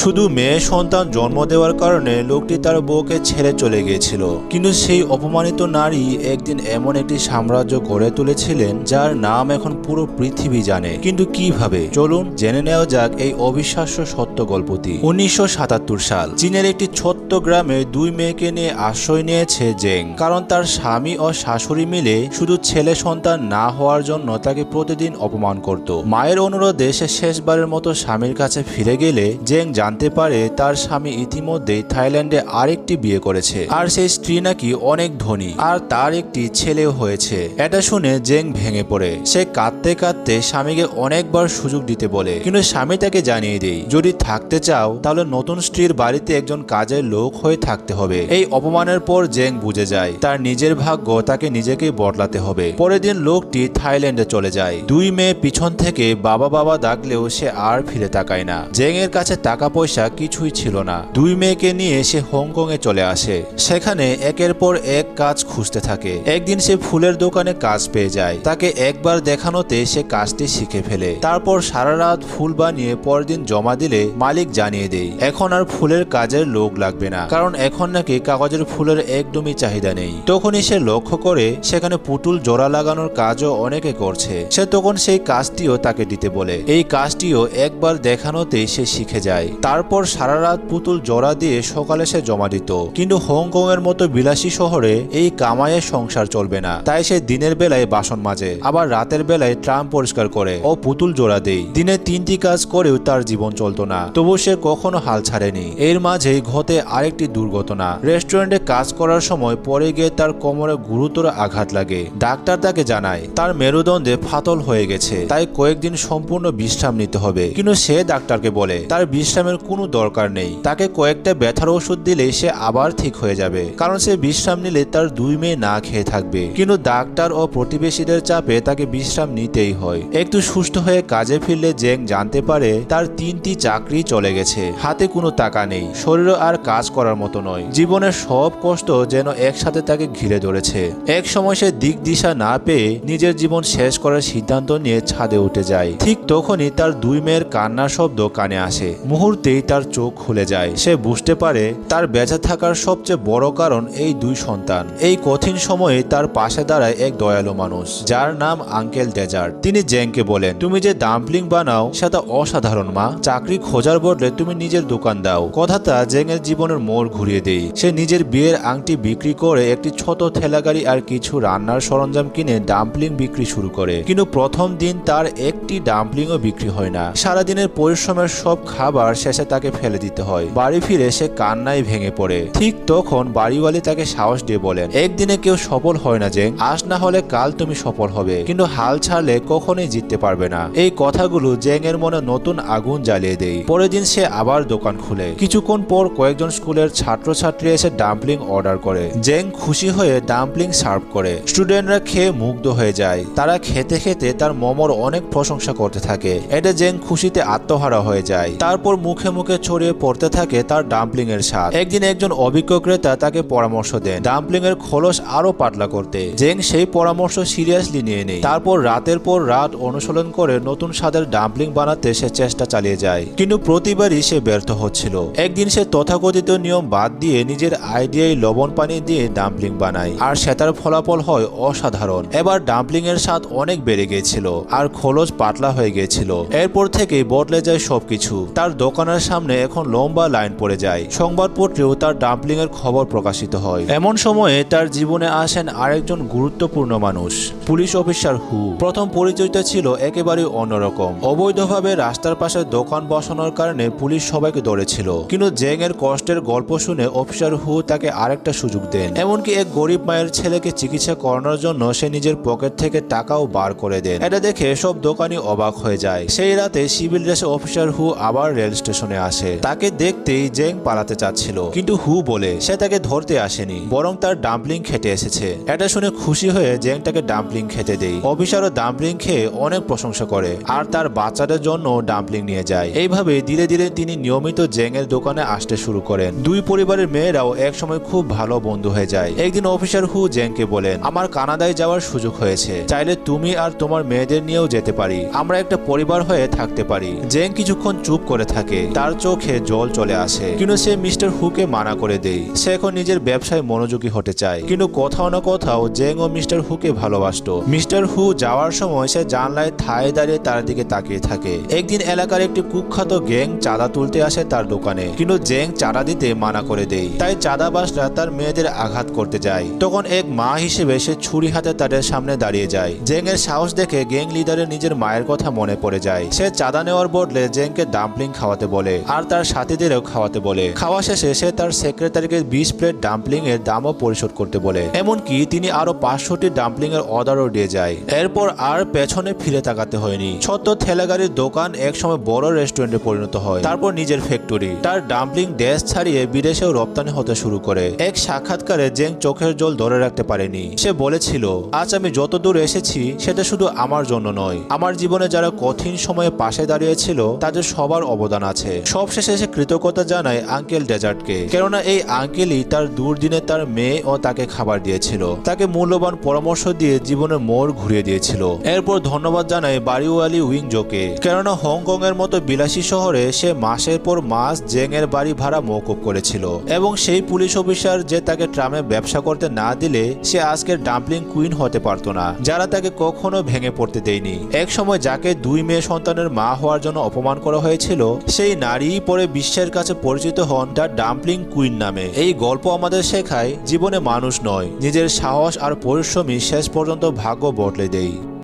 শুধু মেয়ে সন্তান জন্ম দেওয়ার কারণে লোকটি তার বউকে ছেড়ে চলে গিয়েছিল। কিন্তু সেই অপমানিত নারী একদিন এমন একটি সাম্রাজ্য গড়ে তুলেছিলেন যার নাম এখন পুরো পৃথিবী জানে। কিন্তু কিভাবে, চলুন জেনে নেওয়া যাক এই অবিশ্বাস্য সত্য গল্পটি। 1977 সাল চীনের একটি ছোট্ট গ্রামে দুই মেয়েকে নিয়ে আশ্রয় নিয়েছে জেং। কারণ তার স্বামী ও শাশুড়ি মিলে শুধু ছেলে সন্তান না হওয়ার জন্য তাকে প্রতিদিন অপমান করত। মায়ের অনুরোধে সে শেষবারের মতো স্বামীর কাছে ফিরে গেলে জেং জানতে পারে তার স্বামী ইতিমধ্যেই থাইল্যান্ডে আরেকটি বিয়ে করেছে, আর সেই স্ত্রী নাকি অনেক ধনী, আর তার একটি ছেলেও হয়েছে। এটা শুনে জেং ভেঙে পড়ে। সে কাঁদতে কাঁদতে স্বামীকে অনেকবার সুযোগ দিতে বলে, কিন্তু স্বামী তাকে জানিয়ে দেয়, যদি থাকতে চাও তাহলে নতুন স্ত্রীর বাড়িতে একজন কাজের লোক হয়ে থাকতে হবে। এই অপমানের পর জেং বুঝে যায় তার নিজের ভাগ্য তাকে নিজেকেই বদলাতে হবে। পরের দিন লোকটি থাইল্যান্ডে চলে যায়। দুই মেয়ে পিছন থেকে বাবা বাবা ডাকলেও সে আর ফিরে তাকায় না। জেং এর কাছে টাকা পয়সা কিছুই ছিল না। দুই মেয়েকে নিয়ে সে হংকং এ চলে আসে। সেখানে একের পর এক কাজ খুঁজতে থাকে। একদিন সে ফুলের দোকানে কাজ পেয়ে যায়। তাকে একবার দেখানোতে সে কাজটি শিখে ফেলে। তারপর সারা রাত ফুল বানিয়ে পরের দিন জমা দিলে মালিক জানিয়ে দেয় এখন আর ফুলের কাজের লোক লাগবে না, কারণ এখন নাকি কাগজের ফুলের একদমই চাহিদা নেই। তখনই সে লক্ষ্য করে সেখানে পুতুল জোড়া লাগানোর কাজও অনেকে করছে। সে তখন সেই কাজটিও তাকে দিতে বলে। এই কাজটিও একবার দেখানোতেই সে শিখে যায়। তারপর সারা রাত পুতুল জোড়া দিয়ে সকালে সে জমা দিত। কিন্তু হংকং এর মতো বিলাসী শহরে এই কামাইয়ে সংসার চলবে না। তাই সে দিনের বেলায় বাসন মাজে, আবার রাতের বেলায় ট্রাম পরিষ্কার করে ও পুতুল জোড়া দেয়। দিনে 3টি কাজ করেও তার জীবন চলতো না, তবু সে কখনো হাল ছাড়েনি। এর মাঝেই ঘটে আরেকটি দুর্ঘটনা। রেস্টুরেন্টে কাজ করার সময় পরে গিয়ে তার কোমরে গুরুতর আঘাত লাগে। ডাক্তার তাকে জানায় তার মেরুদণ্ডে ফাটল হয়ে গেছে, তাই কয়েকদিন সম্পূর্ণ বিশ্রাম নিতে হবে। কিন্তু সে ডাক্তারকে বলে তার বিশ্রামের কোনো দরকার নেই। তাকে কয়েকটা ব্যথার ওষুধ দিলেই সে আবার ঠিক হয়ে যাবে, কারণ সে বিশ্রাম নিলে তার দুই মেয়ে না খেয়ে থাকবে। কিন্তু ডাক্তার ও প্রতিবেশীদের চাপে তাকে বিশ্রাম নিতেই হয়। একটু সুস্থ হয়ে কাজে ফিরলে জেং জানতে পারে তার 3টি চাকরি চলে গেছে। হাতে কোনো টাকা নেই, শরীরও আর কাজ করার মতো নয়। জীবনের সব কষ্ট যেন একসাথে তাকে ঘিরে ধরেছে। এক সময় সে দিক দিশা না পেয়ে নিজের জীবন শেষ করার সিদ্ধান্ত নিয়ে ছাদে উঠে যায়। ঠিক তখনই তার দুই মেয়ের কান্নার শব্দ কানে আসে। মুহূর্তেই তার চোখ খুলে যায়। সে বুঝতে পারে তার বেঁচে থাকার সবচেয়ে বড় কারণ এই দুই সন্তান। এই কঠিন সময়ে তার পাশে দাঁড়ায় এক দয়ালু মানুষ যার নাম আঙ্কেল ডেজার্ট। তিনি জেংকে বলেন, তুমি যে ডাম্পলিং বানাও সেটা অসাধারণ মা। চাকরি খোঁজার বদলে তুমি নিজের দোকান দাও। কথাটা জেং এর জীবনের মোড় ঘুরিয়ে দেয়। সে নিজের বিয়ের আংটি বিক্রি করে একটি ছোট ঠেলাগাড়ি আর কিছু রান্নার সরঞ্জাম কিনে ডাম্পলিং বিক্রি শুরু করে। কিন্তু প্রথম দিন তার একটি ডাম্পলিংও বিক্রি হয় না। সারাদিনের পরিশ্রমের সব খাবার শেষে তাকে ফেলে দিতে হয়। বাড়ি ফিরে সে কান্নায় ভেঙে পড়ে। ঠিক তখন বাড়িওয়ালি তাকে সাহস দিয়ে বলেন, একদিনে কেউ সফল হয় না জেং, আজ না হলে কাল তুমি সফল হবে, কিন্তু হাল ছাড়লে কখনোই জিততে পারবে না। এই কথাগুলো জেং এর মনে নতুন আগুন জ্বালিয়ে দেয়। পরের দিন সে আবার দোকান খুলে। কিছুক্ষণ পর কয়েকজন স্কুলের ছাত্রছাত্রী এসে ডাম্পলিং অর্ডার করে। জেং খুশি হয়ে ডাম্পলিং সার্ভ করে। স্টুডেন্টরা খেয়ে মুগ্ধ হয়ে যায়। তারা খেতে খেতে তার মোমোর অনেক প্রশংসা করতে থাকে। এটা জেং খুশিতে আত্মহারা হয়ে যায়। তারপর মুখে মুখে ছড়িয়ে পড়তে থাকে তার ডাম্পলিং এর স্বাদ। একদিন একজন অভিজ্ঞ ক্রেতা তাকে পরামর্শ দেন ডাম্পলিং এর খোলস আরো পাতলা করতে। জেং সেই পরামর্শ সিরিয়াসলি নিয়ে নেয়। তারপর রাতের পর রাত অনুশীলন করে নতুন স্বাদের ডাম্পলিং বানাতে সে চেষ্টা চালিয়ে যায়, কিন্তু প্রতিবারই সে ব্যর্থ হচ্ছিল। একদিন সে তথাকথিত নিয়ম বাদ দিয়ে নিজের আইডিয়ায় লবণ পানি দিয়ে ডাম্পলিং বানায়, আর সেটার ফলাফল হয় অসাধারণ। এবার ডাম্পলিং এর স্বাদ অনেক বেড়ে গিয়েছিল আর খোলস পাতলা হয়ে গিয়েছিল। এরপর থেকে বদলে যায় সবকিছু। তার দোকানের সামনে এখন লম্বা লাইন পড়ে যায়। সংবাদপত্রেও তার ডাম্পলিং এর খবর প্রকাশিত হয়। এমন সময়ে তার জীবনে আসেন আরেকজন গুরুত্বপূর্ণ মানুষ, পুলিশ অফিসার হু। প্রথম পরিচয়টা ছিল একেবারে অন্যরকম। অবৈধভাবে রাস্তার পাশে দোকান বসানোর কারণে পুলিশ সবাইকে ধরেছিল। কিন্তু জেং এর কষ্টের গল্প শুনে অফিসার হু তাকে আরেকটা সুযোগ দেন। এমনকি এক গরিব মায়ের ছেলেকে চিকিৎসা করানোর জন্য সে নিজের পকেট থেকে টাকাও বার করে দেন। এটা দেখে সব দোকানি অবাক হয়ে যায়। সেই রাতে সিভিল ড্রেসে অফিসার হু আবার রেল স্টেশনে আসে। তাকে দেখতেই জেং পালাতে চাচ্ছিল, কিন্তু হু বলে সে তাকে ধরতে আসেনি, বরং তার ডাম্পলিং খেতে এসেছে। এটা শুনে খুশি হয়ে জেং তাকে ডাম্পলিং খেতে দেয়। অফিসারও ডাম্পলিং খেয়ে অনেক প্রশংসা করে আর তার বাচ্চাদের জন্য ডাম্পলিং নিয়ে যায়। এইভাবে এভাবে ধীরে ধীরে তিনি নিয়মিত জেংয়ের দোকানে আসতে শুরু করেন। দুই পরিবারের মেয়েরাও একসময় খুব ভালো বন্ধু হয়ে যায়। একদিন অফিসার হু জেংকে বলেন, আমার কানাডায় যাওয়ার সুযোগ হয়েছে, চাইলে তুমি আর তোমার মেয়েদের নিয়েও যেতে পারি, আমরা একটা পরিবার হয়ে থাকতে পারি। জেং কিছুক্ষণ চুপ করে থাকে, তার চোখে জল চলে আসে, কিন্তু সে মিস্টার হুকে মানা করে দেয়। সে এখন নিজের ব্যবসায় মনোযোগী হতে চায়। কিন্তু কোথাও না কোথাও জেং ও মিস্টার হুকে ভালোবাসতো। মিস্টার হু যাওয়ার সময় সে জানলায় ঠায় দাঁড়িয়ে তার দিকে তাকিয়ে থাকে। একদিন এলাকার একটি কুখ্যাত গ্যাং চাঁদা তুলতে আসে তার দোকানে, কিন্তু জেং চাঁদা দিতে মানা করে দেয়। তাই চাঁদাবাসরা তার মেয়েদের আঘাত করতে যায়। তখন এক মা হিসেবে সে ছুরি হাতে তাদের সামনে দাঁড়িয়ে যায়। জেং এর সাহস দেখে গ্যাং লিডারের নিজের মায়ের কথা মনে পড়ে যায়। সে চাঁদা নেওয়ার বদলে জেংকে ডাম্পলিং খাওয়াতে বলে আর তার সাথীদেরও খাওয়াতে বলে। খাওয়া শেষে সে তার সেক্রেটারিকে 20 প্লেট ডাম্পলিং এর দামও পরিশোধ করতে বলে। এমনকি তিনি আরো 500টি ডাম্পলিং এর অর্ডারও দিয়ে যায়। এরপর আর পেছনে ফিরে তাকাতে হয়নি। ছোট্ট ঠেলাগাড়ির দোকান একসময় বড় রেস্টুরেন্টে পরিণত হয়, তারপর নিজের ফ্যাক্টরি। তার ডাম্পলিং দেশ ছাড়িয়ে বিদেশেও রপ্তানি হতে শুরু করে। এক সাক্ষাৎকারে জেং চোখের জল ধরে রাখতে পারেনি। সে বলেছিল, আজ আমি যত দূর এসেছি সেটা শুধু আমার জন্য নয়, আমার জীবনে যারা কঠিন সময়ে পাশে দাঁড়িয়েছিল তাদের সবার অবদান আছে। সবশেষে সে কৃতজ্ঞতা জানায় আঙ্কেল ডেজার্টকে, কেননা এই আঙ্কেলই তার দুর্দিনে তার মেয়ে ও তাকে খাবার দিয়েছিল, তাকে মূল্যবান পরামর্শ দিয়ে জীবনের মোড় ঘুরিয়ে দিয়েছিল। এরপর ধন্যবাদ জানায় বাড়িওয়ালি উইংজোকে, কেননা হংকং এর মতো বিলাসী শহরে সে মাসের পর মাস জেং এর বাড়ি ভাড়া মওকুফ করেছিল, এবং সেই পুলিশ অফিসার যে তাকে ট্রামে ব্যবসা করতে না দিলে সে আজকের ডাম্পলিং কুইন হতে পারত না, যারা তাকে কখনো ভেঙে পড়তে দেয়নি। এক সময় যাকে 2 মেয়ে সন্তানের মা হওয়ার জন্য অপমান করা হয়েছিল, সেই নারী পরে বিশ্বের কাছে পরিচিত হন দ্য ডাম্পলিং কুইন নামে। এই গল্প আমাদের শেখায় জীবনে মানুষ নয়, নিজের সাহস আর পরিশ্রমই শেষ পর্যন্ত ভাগ্য বদলে দেয়।